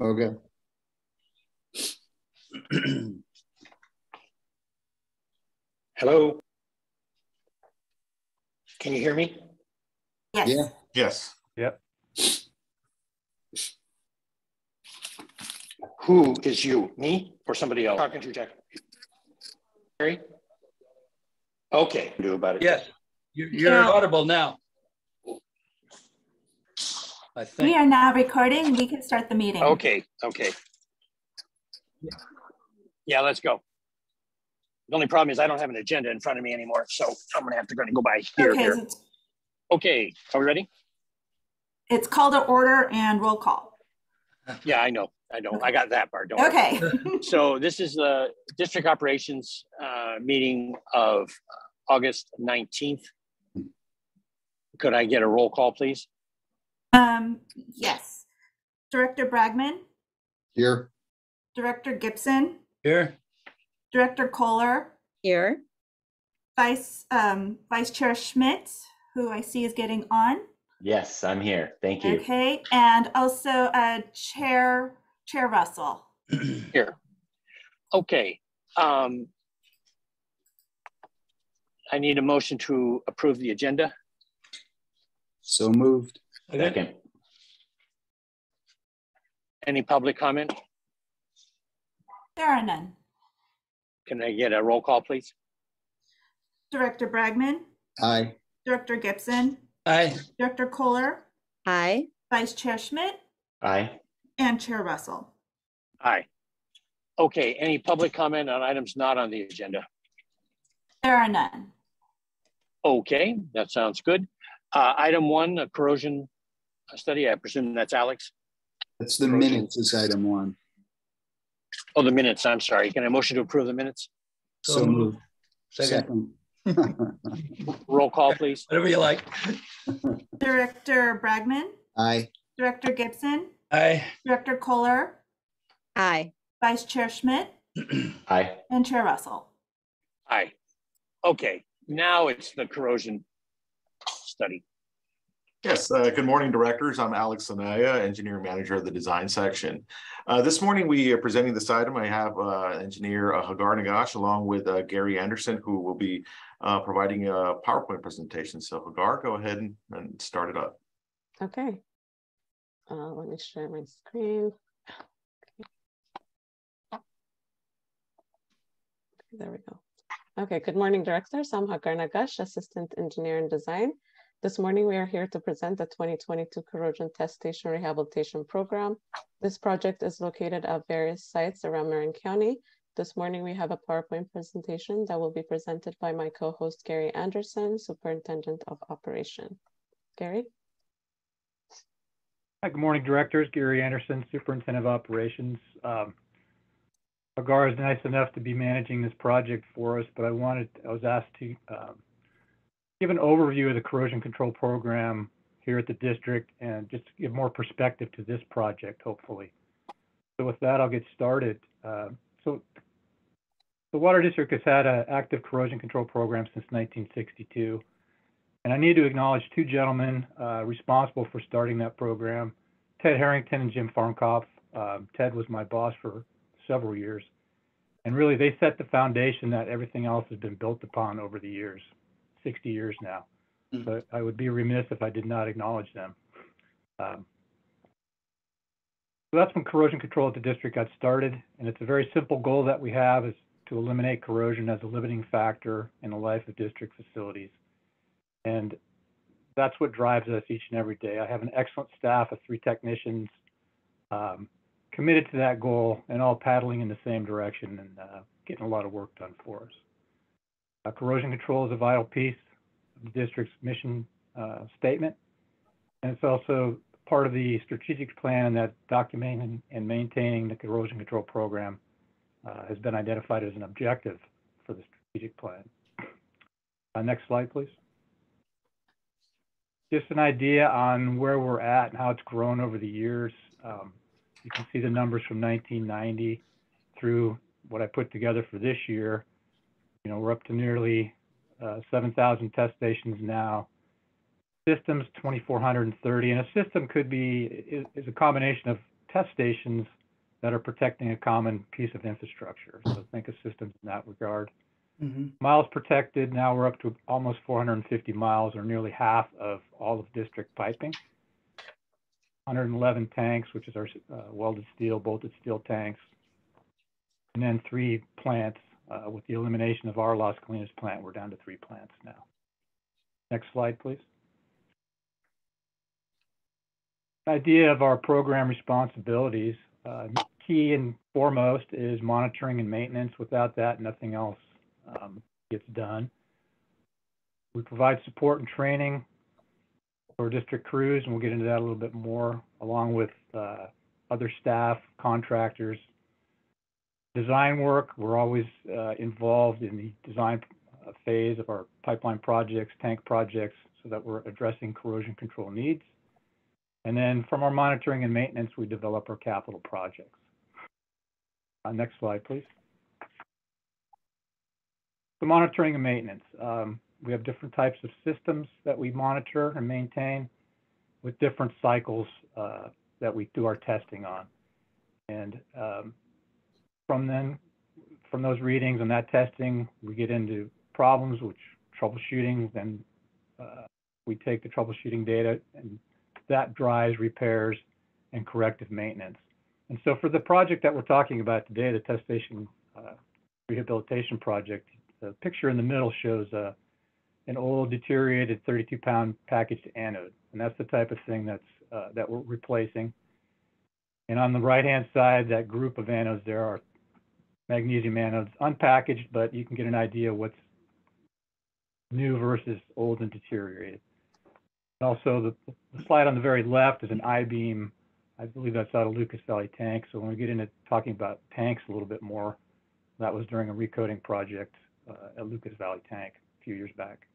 Okay. Hello. Can you hear me? Yes. Yeah. Yes. Yep. Who is you? Me or somebody else? Talking to Jack. Gary? Okay. Do about it. Yes. You're audible now. I think. We are now recording. We can start the meeting. Okay. Okay. Yeah, let's go. The only problem is I don't have an agenda in front of me anymore, so I'm gonna have to go by here. Okay, here. Okay, are we ready? It's call to order and roll call. Yeah, I know. Okay. I got that part. Don't okay. So this is the district operations meeting of August 19th. Could I get a roll call, please? Yes. Director Bragman. Here. Director Gibson. Here. Director Kohler. Here. Vice Chair Schmidt, who I see is getting on. Yes, I'm here. Thank you. Okay, and also Chair Russell. Here. Okay. I need a motion to approve the agenda. So moved. Second. Any public comment? There are none. Can I get a roll call, please? Director Bragman. Aye. Director Gibson. Aye. Director Kohler. Aye. Vice Chair Schmidt. Aye. And Chair Russell. Aye. Okay, any public comment on items not on the agenda? There are none. Okay, that sounds good. Item 1, a corrosion study. I presume that's Alex. That's the Corrosion. minutes is item 1. Oh, the minutes. I'm sorry. Can I motion to approve the minutes? So moved. Second. Roll call, please. Whatever you like. Director Bragman. Aye. Director Gibson. Aye. Director Kohler. Aye. Vice Chair Schmidt. Aye. And Chair Russell. Aye. Okay, now it's the corrosion study. Yes, good morning, directors. I'm Alex Anaya, engineer manager of the design section. This morning we are presenting this item. I have engineer Hagar Nagash along with Gary Anderson, who will be providing a PowerPoint presentation. So Hagar, go ahead and start it up. Okay. Let me share my screen. Okay. There we go. Okay, good morning, directors. I'm Hagar Nagash, assistant engineer in design. This morning, we are here to present the 2022 Corrosion Test Station Rehabilitation Program. This project is located at various sites around Marin County. This morning, we have a PowerPoint presentation that will be presented by my co-host, Gary Anderson, Superintendent of Operation. Gary? Hi, good morning, directors. Gary Anderson, Superintendent of Operations. Hagar is nice enough to be managing this project for us, but I was asked to give an overview of the corrosion control program here at the district and just give more perspective to this project, hopefully. So with that, I'll get started. So the Water District has had an active corrosion control program since 1962. And I need to acknowledge two gentlemen responsible for starting that program, Ted Harrington and Jim Farnkopf. Ted was my boss for several years. And really, they set the foundation that everything else has been built upon over the years. 60 years now. But I would be remiss if I did not acknowledge them. So that's when corrosion control at the district got started. And it's a very simple goal that we have is to eliminate corrosion as a limiting factor in the life of district facilities. And that's what drives us each and every day. I have an excellent staff of 3 technicians committed to that goal and all paddling in the same direction and getting a lot of work done for us. Corrosion control is a vital piece of the district's mission statement, and it's also part of the strategic plan that documenting and maintaining the corrosion control program has been identified as an objective for the strategic plan. Next slide, please. Just an idea on where we're at and how it's grown over the years. You can see the numbers from 1990 through what I put together for this year. You know, we're up to nearly 7,000 test stations now. Systems 2,430, and a system could be is a combination of test stations that are protecting a common piece of infrastructure. So think of systems in that regard. Miles protected, now we're up to almost 450 miles, or nearly half of all of district piping. 111 tanks, which is our welded steel, bolted steel tanks. And then 3 plants. With the elimination of our Las Colinas plant, we're down to 3 plants now. Next slide, please. Idea of our program responsibilities. Key and foremost is monitoring and maintenance. Without that, nothing else gets done. We provide support and training for district crews, and we'll get into that a little bit more, along with other staff, contractors. Design work, we're always involved in the design phase of our pipeline projects, tank projects, so that we're addressing corrosion control needs. And then from our monitoring and maintenance, we develop our capital projects. Next slide, please. The monitoring and maintenance. We have different types of systems that we monitor and maintain with different cycles that we do our testing on. And from those readings and that testing, we get into problems, which troubleshooting, then we take the troubleshooting data, and that drives repairs and corrective maintenance. And so for the project that we're talking about today, the test station rehabilitation project, the picture in the middle shows an old deteriorated 32-pound packaged anode. And that's the type of thing that we're replacing. And on the right-hand side, that group of anodes there are magnesium anodes, unpackaged, but you can get an idea what's new versus old and deteriorated. And also the slide on the very left is an I-beam. I believe that's out of Lucas Valley Tank. So when we get into talking about tanks a little bit more, that was during a recoating project at Lucas Valley Tank a few years back.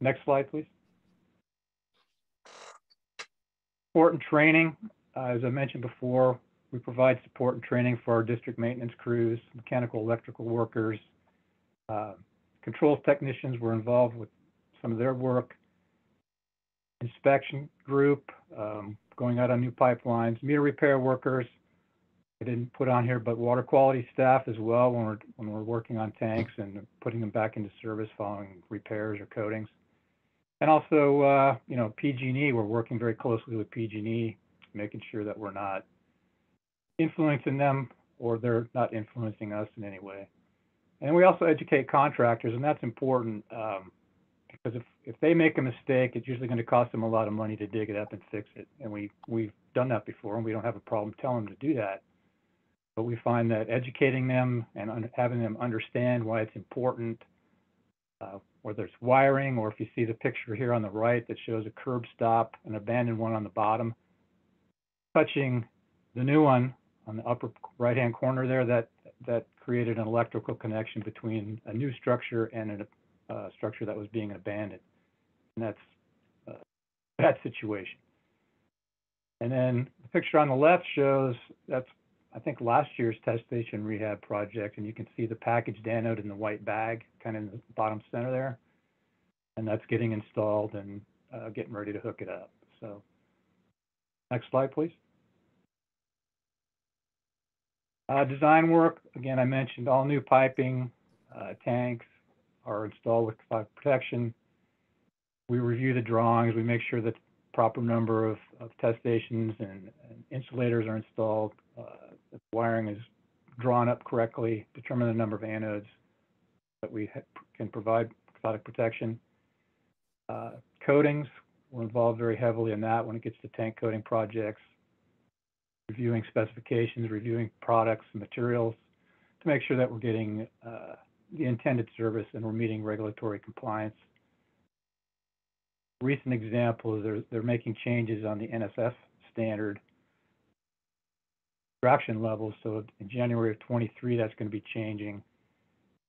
Next slide, please. Support and training. As I mentioned before, we provide support and training for our district maintenance crews, mechanical, electrical workers, controls technicians. We're involved with some of their work. Inspection group, going out on new pipelines, meter repair workers. I didn't put on here, but water quality staff as well when we're working on tanks and putting them back into service following repairs or coatings. And also, PG&E, we're working very closely with PG&E, making sure that we're not influencing them or they're not influencing us in any way. And we also educate contractors, and that's important because if they make a mistake, it's usually going to cost them a lot of money to dig it up and fix it. And we've done that before, and we don't have a problem telling them to do that. But we find that educating them and having them understand why it's important, whether it's wiring, or if you see the picture here on the right that shows a curb stop, an abandoned one on the bottom, touching the new one on the upper right-hand corner there, that created an electrical connection between a new structure and a structure that was being abandoned. And that's that situation. And then the picture on the left shows that's, I think, last year's test station rehab project, and you can see the packaged anode in the white bag, kind of in the bottom center there. And that's getting installed and getting ready to hook it up. So next slide, please. Design work, again, I mentioned all new piping, tanks are installed with protection. We review the drawings, we make sure that the proper number of test stations and insulators are installed, the wiring is drawn up correctly, determine the number of anodes that we can provide cathodic protection. Coatings, we're involved very heavily in that when it gets to tank coating projects, reviewing specifications, reviewing products and materials to make sure that we're getting the intended service and we're meeting regulatory compliance. Recent example is they're making changes on the NSF standard extraction levels. So in January of 23, that's going to be changing,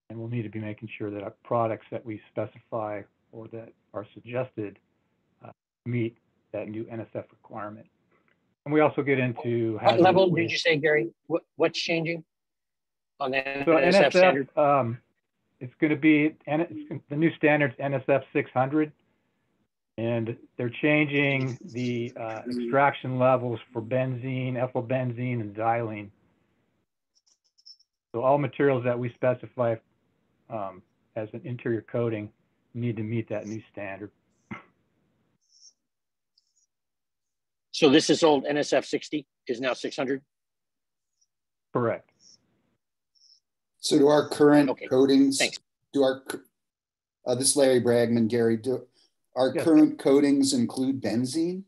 and we'll need to be making sure that our products that we specify or that are suggested meet that new NSF requirement. And we also get into what level did you say, Gary? What's changing on the NSF standard? It's going to be the new standard's NSF 600. And they're changing the extraction levels for benzene, ethylbenzene, and xylene. So all materials that we specify as an interior coating need to meet that new standard. So this is old NSF 60 is now 600? Correct. So do our current Okay, coatings, thanks. do our, this is Larry Bragman, Gary, do our Yes. current coatings include benzene?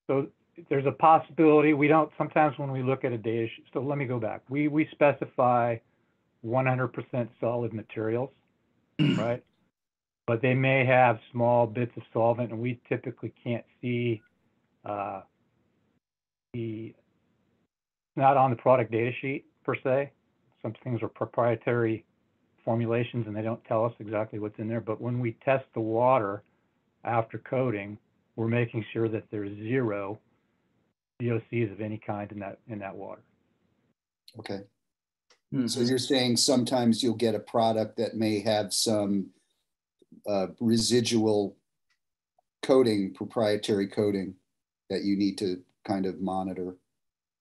So there's a possibility, we don't, sometimes when we look at a data sheet, so let me go back. We specify 100% solid materials, right? But they may have small bits of solvent, and we typically can't see not on the product data sheet per se. Some things are proprietary formulations and they don't tell us exactly what's in there. But when we test the water after coating, we're making sure that there's 0 VOCs of any kind in that water. Okay. Mhm. So you're saying sometimes you'll get a product that may have some residual coating, proprietary coating that you need to kind of monitor,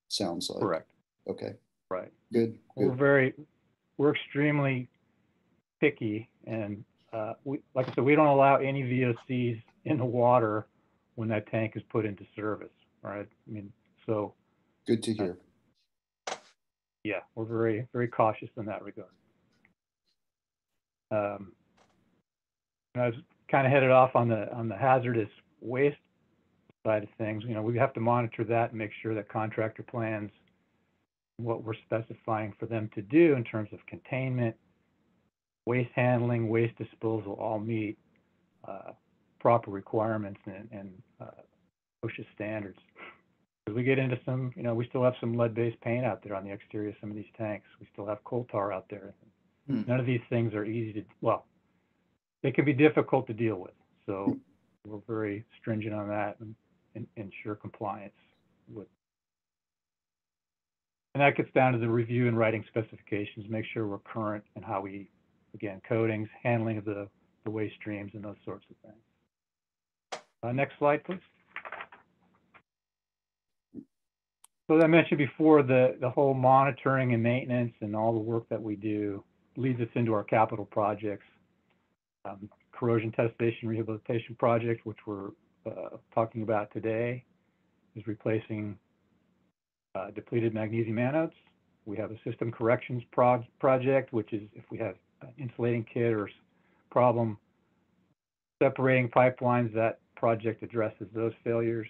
sounds like. Correct. Okay, Right. good. We're extremely picky, and like I said, we don't allow any VOCs in the water when that tank is put into service, right? I mean, so Good to hear. yeah, we're very, very cautious in that regard. I was kind of headed off on the hazardous waste side of things. You know, we have to monitor that and make sure that contractor plans what we're specifying for them to do in terms of containment, waste handling, waste disposal all meet proper requirements and OSHA standards. As we get into some, you know, we still have some lead-based paint out there on the exterior of some of these tanks. We still have coal tar out there. None of these things are easy to, well, they can be difficult to deal with. So we're very stringent on that and ensure compliance with. And that gets down to the review and writing specifications, make sure we're current in how we, again, coatings, handling of the waste streams and those sorts of things. Next slide, please. So as I mentioned before, the whole monitoring and maintenance and all the work that we do leads us into our capital projects. Corrosion test station rehabilitation project, which we're talking about today, is replacing depleted magnesium anodes. We have a system corrections project, which is if we have an insulating kit or problem separating pipelines, that project addresses those failures.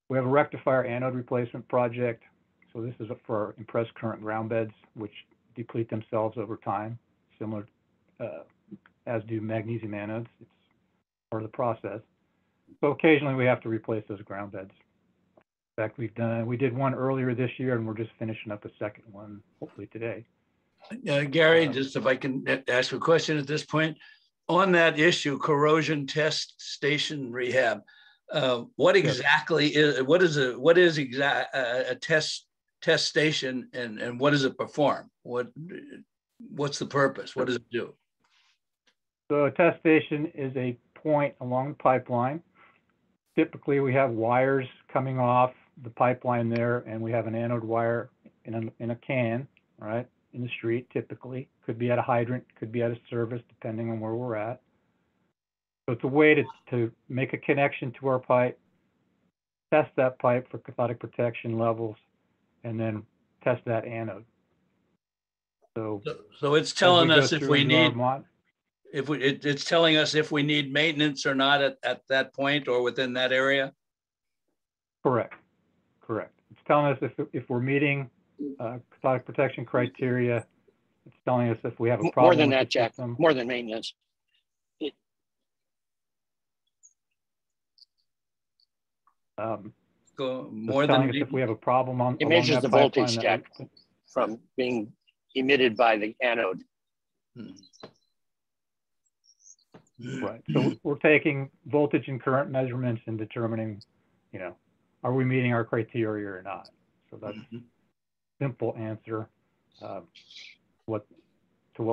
We have a rectifier anode replacement project. So this is for our impressed current ground beds, which deplete themselves over time, similar as do magnesium anodes. It's part of the process. So occasionally we have to replace those ground beds. In fact, we did one earlier this year, and we're just finishing up a second one, hopefully today. Gary, just if I can ask a question at this point. On that issue, corrosion test station rehab, what exactly is a test station and what does it perform? What's the purpose? What does it do? So a test station is a point along the pipeline. Typically, we have wires coming off the pipeline there, and we have an anode wire in a can, right, in the street. Typically, could be at a hydrant, could be at a service, depending on where we're at. So it's a way to make a connection to our pipe, test that pipe for cathodic protection levels, and then test that anode. So it's telling us if we need, it's telling us if we need maintenance or not at that point or within that area. Correct. It's telling us if we're meeting cathodic protection criteria. It's telling us if we have a problem. More than that, Jack. System. More than maintenance. More than if we have a problem on. It measures the voltage, Jack, from being emitted by the anode. Right. So we're taking voltage and current measurements and determining, you know, are we meeting our criteria or not? So that's simple answer to what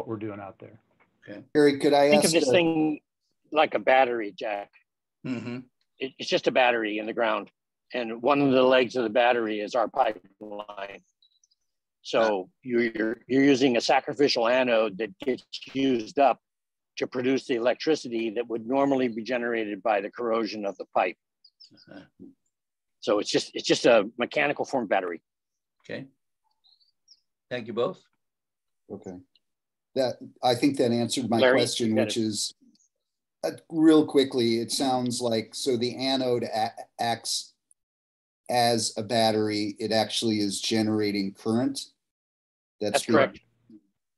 we're doing out there. Okay. Gary, could I Think ask? of this thing. like a battery, Jack. Mm-hmm. It's just a battery in the ground. And one of the legs of the battery is our pipeline. So you're using a sacrificial anode that gets used up to produce the electricity that would normally be generated by the corrosion of the pipe. So it's just a mechanical form battery. Okay. Thank you both. Okay. I think that answered my Larry, question, which is real quickly, it sounds like, so the anode acts as a battery, it actually is generating current. That's correct.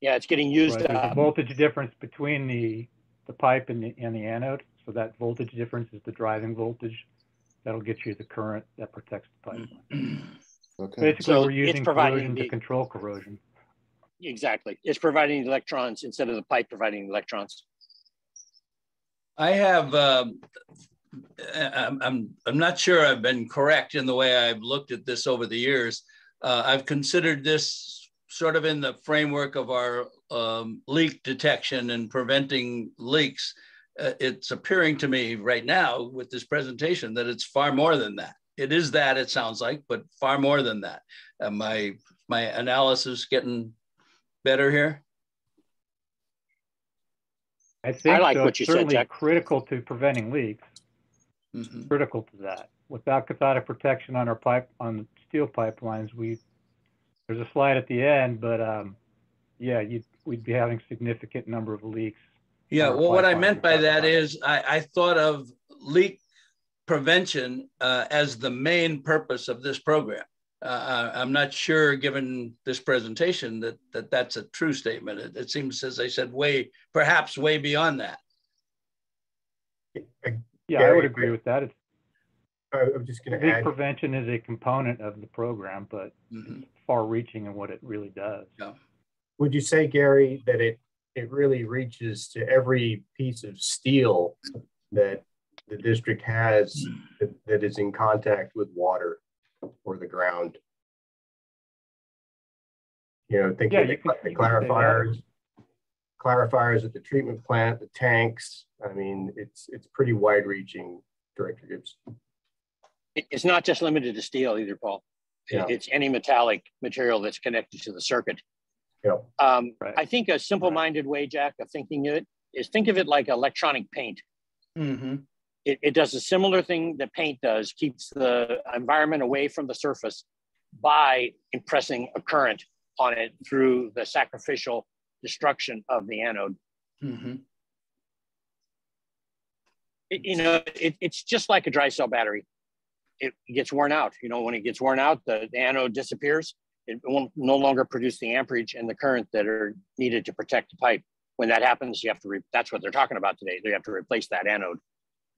Yeah, it's getting used Right. There's a up. voltage difference between the pipe and the anode. So that voltage difference is the driving voltage. That'll get you the current that protects the pipeline. Okay. Basically, So we're it's using providing corrosion to the- control corrosion. Exactly. It's providing the electrons instead of the pipe providing the electrons. I have, I'm not sure I've been correct in the way I've looked at this over the years. I've considered this sort of in the framework of our leak detection and preventing leaks. It's appearing to me right now with this presentation that it's far more than that. It is that, it sounds like, but far more than that. My analysis getting better here? I think like so. what It's you said, certainly Jack. critical to preventing leaks. Mm-hmm. Critical to that. Without cathodic protection on on steel pipelines, there's a slide at the end, but yeah, we'd be having significant number of leaks. Yeah, well, what I meant by that pipeline. is I thought of leak prevention as the main purpose of this program. I'm not sure, given this presentation, that's a true statement. It seems, as I said, perhaps way beyond that. Yeah, I would agree with that. I'm just going to Leak add. prevention is a component of the program, but it's far-reaching in what it really does. Yeah. Would you say, Gary, that it really reaches to every piece of steel that the district has that is in contact with water or the ground? You know, thinking the clarifiers at the treatment plant, the tanks. I mean, it's pretty wide-reaching, Director Gibbs. It's not just limited to steel either, Paul. Yeah. It's any metallic material that's connected to the circuit. Yeah. Right. I think a simple-minded way, Jack, of thinking of it is think of it like electronic paint. Mm-hmm. It does a similar thing that paint does, keeps the environment away from the surface by impressing a current on it through the sacrificial destruction of the anode. Mm-hmm. It's just like a dry cell battery. It gets worn out. You know, when it gets worn out, the anode disappears. It won't no longer produce the amperage and the current that are needed to protect the pipe. When that happens, you have to, that's what they're talking about today. They have to replace that anode.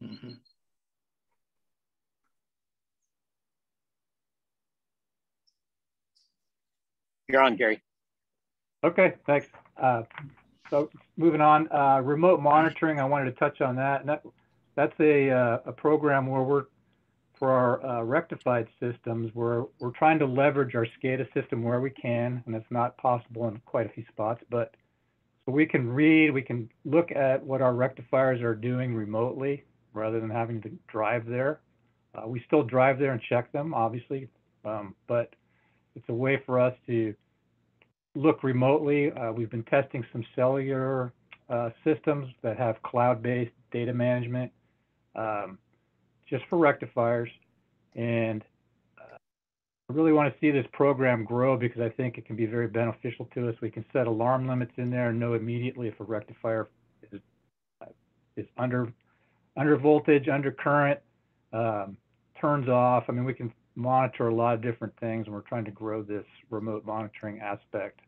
Mm-hmm. You're on, Gary. Okay, thanks. So moving on, remote monitoring, I wanted to touch on that. And that's a program where for our rectified systems, we're trying to leverage our SCADA system where we can, and it's not possible in quite a few spots, but so we can look at what our rectifiers are doing remotely rather than having to drive there. We still drive there and check them, obviously, but it's a way for us to look remotely. We've been testing some cellular systems that have cloud-based data management just for rectifiers. And I really want to see this program grow because I think it can be very beneficial to us. We can set alarm limits in there and know immediately if a rectifier is under voltage, under current, turns off. I mean, we can monitor a lot of different things, and we're trying to grow this remote monitoring aspect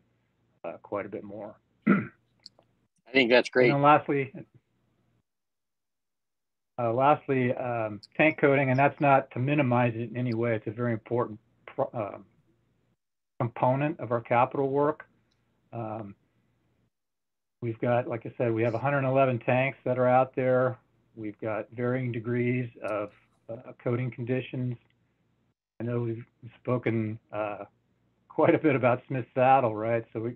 quite a bit more. I think that's great. And then lastly, tank coating, and that's not to minimize it in any way. It's a very important component of our capital work. We've got, like I said, we have 111 tanks that are out there. We've got varying degrees of coating conditions. I know we've spoken quite a bit about Smith Saddle, right? So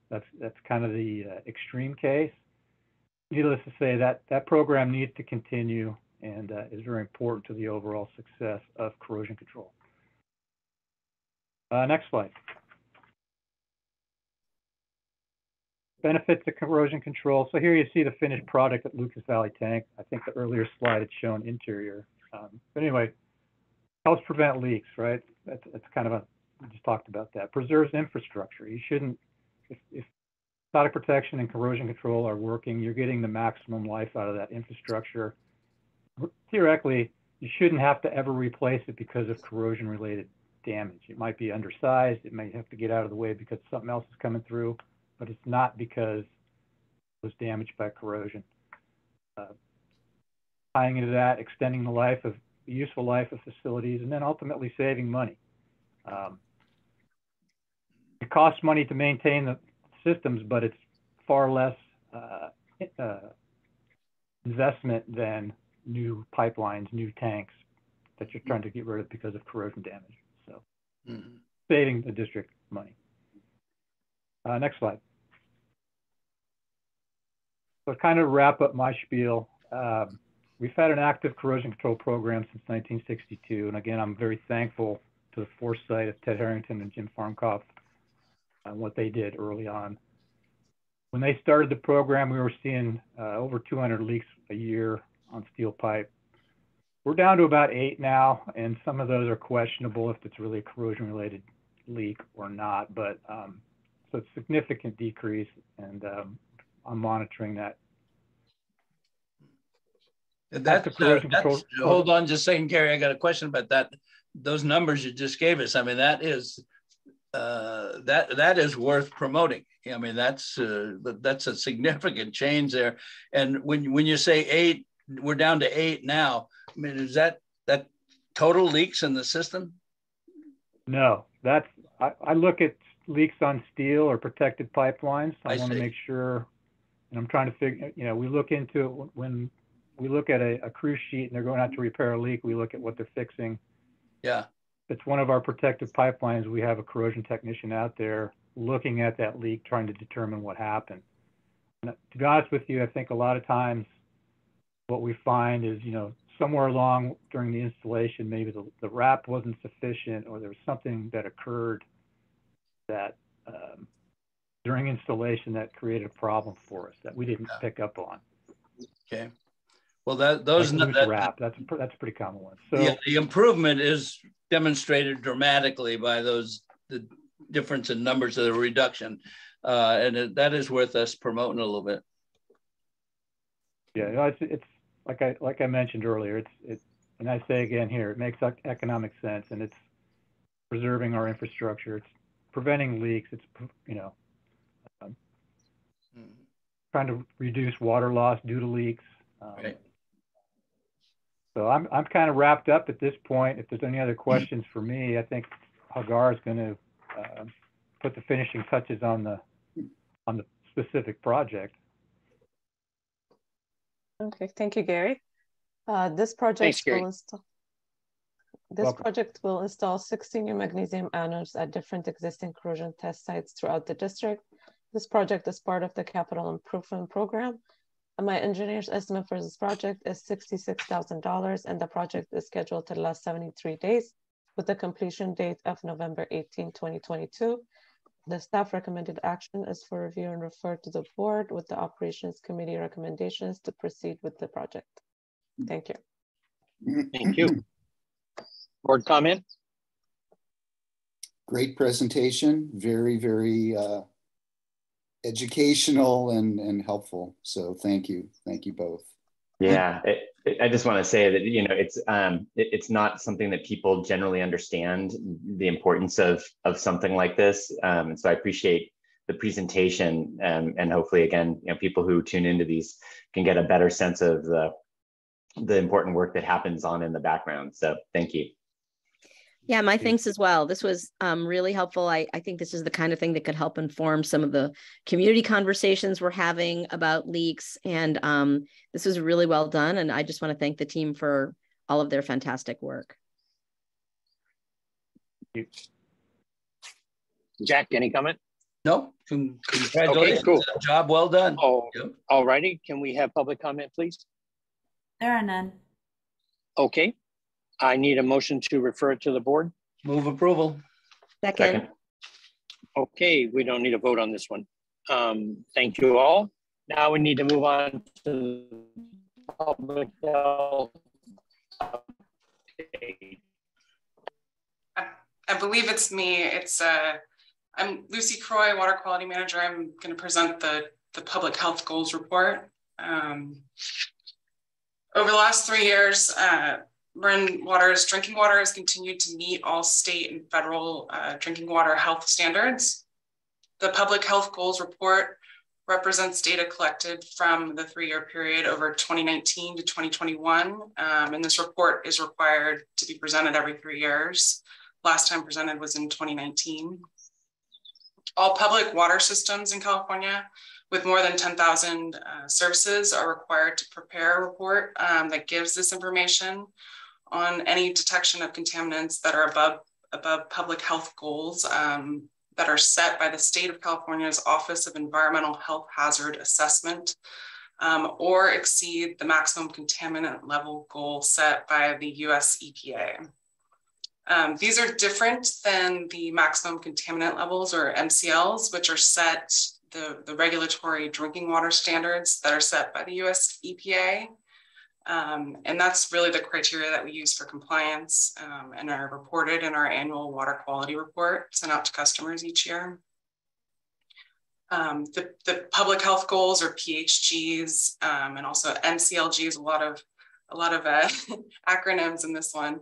that's kind of the extreme case. needless to say, that program needs to continue and is very important to the overall success of corrosion control. Next slide. Benefits of corrosion control. So here you see the finished product at Lucas Valley Tank. I think the earlier slide had shown interior. But anyway, helps prevent leaks, right? That's kind of we just talked about that. Preserves infrastructure. You shouldn't, if static protection and corrosion control are working, you're getting the maximum life out of that infrastructure. Theoretically, you shouldn't have to ever replace it because of corrosion related damage. It might be undersized. It might have to get out of the way because something else is coming through, but it's not because it was damaged by corrosion. Tying into that, extending the useful life of facilities, and then ultimately saving money. It costs money to maintain the systems, but it's far less investment than new pipelines, new tanks that you're trying to get rid of because of corrosion damage. So saving the district money. Next slide. So kind of wrap up my spiel. We've had an active corrosion control program since 1962. And again, I'm very thankful to the foresight of Ted Harrington and Jim Farmkopf and what they did early on. When they started the program, we were seeing over 200 leaks a year on steel pipe. We're down to about 8 now, and some of those are questionable if it's really a corrosion-related leak or not. But so it's a significant decrease, and I'm monitoring that. Hold on just a second, Gary. I got a question about that. Those numbers you just gave us, I mean, that is worth promoting. I mean, that's a significant change there. And when you say 8, we're down to 8 now. I mean, is that total leaks in the system? No, I look at leaks on steel or protected pipelines. I want to make sure, and I'm trying to figure. We look into it when we look at a cruise sheet and they're going out to repair a leak. We look at what they're fixing. Yeah. If it's one of our protective pipelines, we have a corrosion technician out there looking at that leak, trying to determine what happened. And to be honest with you, I think a lot of times what we find is, somewhere along during the installation, maybe the wrap wasn't sufficient, or there was something that occurred that during installation that created a problem for us that we didn't pick up on. Okay. Well, that's a pretty common one. So yeah, the improvement is demonstrated dramatically by the difference in numbers of the reduction, and that is worth us promoting a little bit. Yeah, it's like I mentioned earlier. It's and I say again here, it makes economic sense, and it's preserving our infrastructure. It's preventing leaks. It's trying to reduce water loss due to leaks. Right. So I'm kind of wrapped up at this point. If there's any other questions for me, I think Hagar is going to put the finishing touches on the specific project. Okay, thank you, Gary. This project will install 60 new magnesium anodes at different existing corrosion test sites throughout the district. This project is part of the capital improvement program. My engineer's estimate for this project is $66,000, and the project is scheduled to last 73 days with a completion date of November 18, 2022. The staff recommended action is for review and refer to the board with the operations committee recommendations to proceed with the project. Thank you. Thank you. Board comment? Great presentation. Very, very educational and helpful. So thank you both. Yeah, I just want to say that it's not something that people generally understand, the importance of something like this. And so I appreciate the presentation, and hopefully again, people who tune into these can get a better sense of the important work that happens on in the background. So thank you. Yeah, my thanks as well. This was really helpful. I think this is the kind of thing that could help inform some of the community conversations we're having about leaks. And this was really well done. And I just want to thank the team for all of their fantastic work. Jack, any comment? No, congratulations. Okay, cool. Job well done. Oh, Yep. all righty. Can we have public comment, please? There are none. Okay. I need a motion to refer it to the board. Move approval. Second. Okay, we don't need a vote on this one. Thank you all. Now we need to move on to public health. I believe it's me. I'm Lucy Croy, Water Quality Manager. I'm going to present the Public Health Goals Report. Over the last 3 years, Marin Water's drinking water has continued to meet all state and federal drinking water health standards. The Public Health Goals Report represents data collected from the 3-year period over 2019 to 2021. And this report is required to be presented every 3 years. Last time presented was in 2019. All public water systems in California with more than 10,000 services are required to prepare a report that gives this information on any detection of contaminants that are above public health goals that are set by the state of California's Office of Environmental Health Hazard Assessment or exceed the maximum contaminant level goal set by the US EPA. These are different than the maximum contaminant levels or MCLs, which are set the regulatory drinking water standards that are set by the US EPA. And that's really the criteria that we use for compliance and are reported in our annual water quality report sent out to customers each year. The public health goals or PHGs and also MCLGs, a lot of acronyms in this one.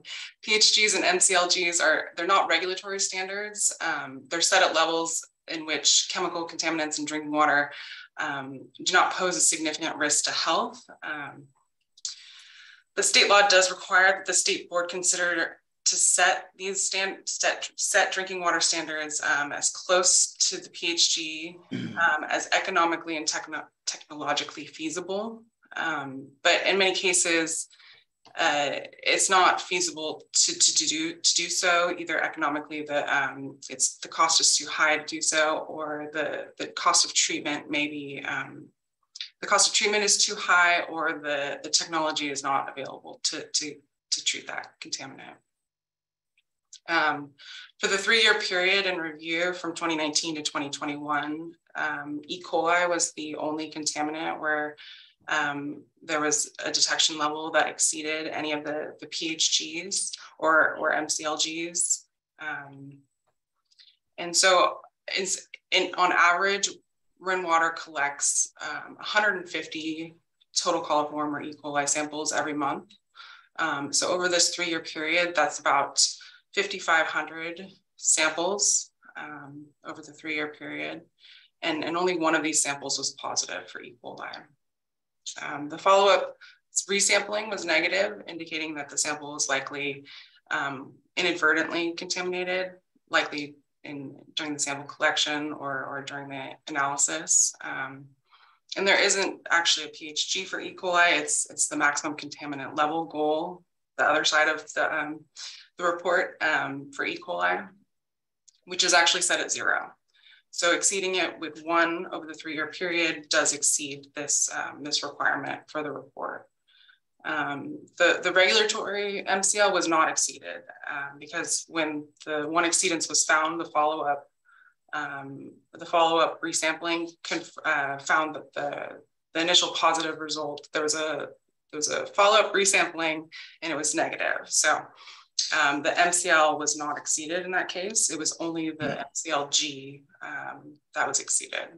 PHGs and MCLGs they're not regulatory standards. They're set at levels in which chemical contaminants in drinking water do not pose a significant risk to health. The state law does require that the state board consider to set these set drinking water standards as close to the PHG as economically and technologically feasible. But in many cases, it's not feasible to do so. Either economically, the cost is too high to do so, or the cost of treatment may be the cost of treatment is too high, or the technology is not available to treat that contaminant. For the 3-year period in review from 2019 to 2021, E. coli was the only contaminant where there was a detection level that exceeded any of the PHGs or MCLGs. And so on average, Marin Water collects 150 total coliform or E. coli samples every month. So over this 3-year period, that's about 5,500 samples over the 3-year period. And only one of these samples was positive for E. coli. The follow-up resampling was negative, indicating that the sample was likely inadvertently contaminated, likely during the sample collection or during the analysis. And there isn't actually a PHG for E. coli. It's the maximum contaminant level goal, the other side of the report for E. coli, which is actually set at 0. So exceeding it with 1 over the 3-year period does exceed this requirement for the report. The regulatory MCL was not exceeded because when the 1 exceedance was found, the follow-up resampling found that the initial positive result, there was a follow-up resampling and it was negative. So the MCL was not exceeded in that case. It was only the MCLG that was exceeded.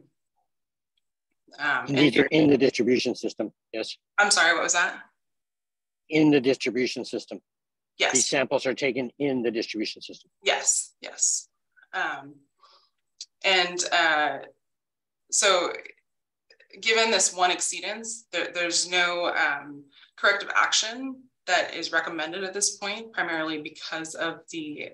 And these are in the distribution system, yes? I'm sorry, what was that? In the distribution system. Yes. These samples are taken in the distribution system. Yes, yes. So given this 1 exceedance, there's no corrective action that is recommended at this point, primarily because of the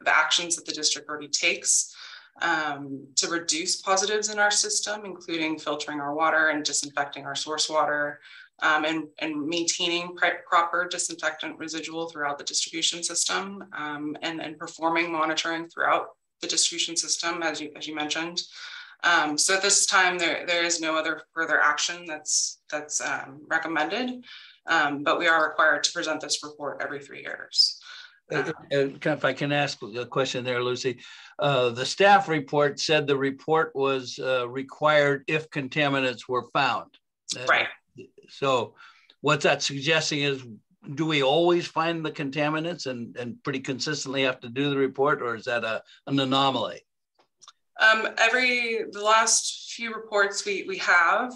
actions that the district already takes to reduce positives in our system, including filtering our water and disinfecting our source water, and maintaining proper disinfectant residual throughout the distribution system, and performing monitoring throughout the distribution system, as you mentioned. So at this time, there is no other further action that's recommended, but we are required to present this report every 3 years. If I can ask a question there, Lucy, the staff report said the report was required if contaminants were found. Right. So what that's suggesting is, do we always find the contaminants and pretty consistently have to do the report, or is that an anomaly? The last few reports we have,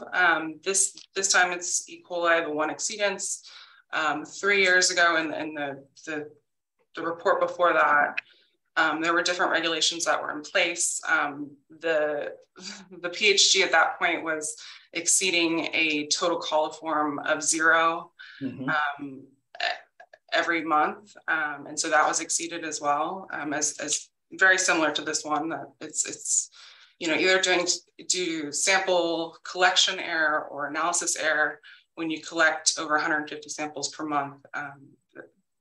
this time it's E. coli, the 1 exceedance. 3 years ago, and the report before that, there were different regulations that were in place. The PHG at that point was exceeding a total coliform of 0 every month, and so that was exceeded as well, as very similar to this one, that it's either do sample collection error or analysis error. When you collect over 150 samples per month,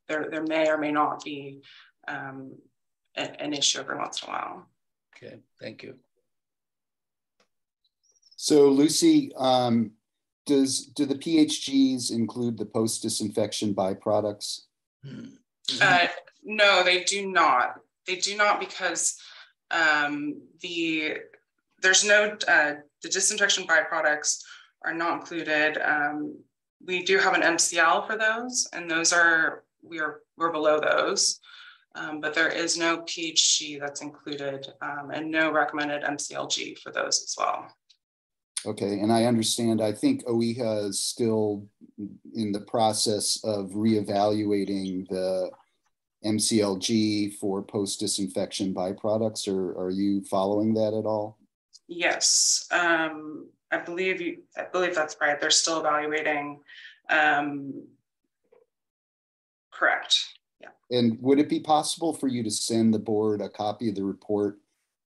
there may or may not be an issue every once in a while. Okay, thank you. So Lucy, do the PHGs include the post-disinfection byproducts? No, they do not. They do not, because there's no, the disinfection byproducts are not included. We do have an MCL for those, and those we're below those, but there is no PHG that's included, and no recommended MCLG for those as well. Okay, and I understand, I think OEHA is still in the process of reevaluating the MCLG for post-disinfection byproducts, or are you following that at all? Yes, I believe that's right. They're still evaluating. Correct. Yeah. And would it be possible for you to send the board a copy of the report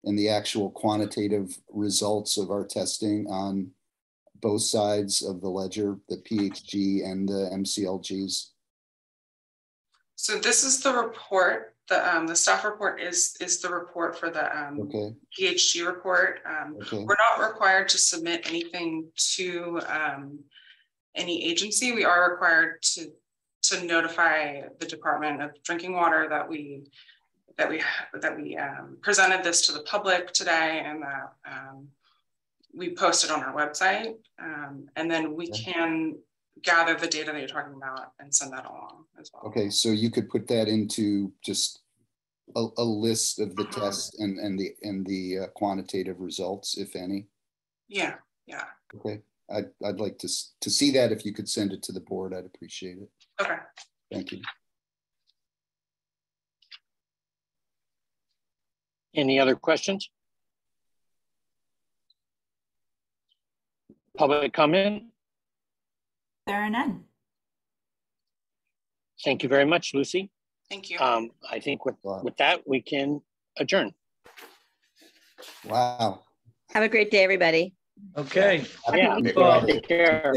and the actual quantitative results of our testing on both sides of the ledger, the PHG and the MCLGs? So this is the report. The staff report is the report for the PHG report. We're not required to submit anything to any agency. We are required to notify the Department of Drinking Water that we presented this to the public today, and that we posted on our website, and then we can gather the data that you're talking about and send that along as well. Okay, so you could put that into just a list of the tests and the quantitative results, if any. Yeah. Okay, I'd like to see that. If you could send it to the board, I'd appreciate it. Okay. Thank you. Any other questions? Public comment? There are none. Thank you very much, Lucy. Thank you. I think with that, we can adjourn. Wow. Have a great day, everybody. Okay. Yeah. Take care.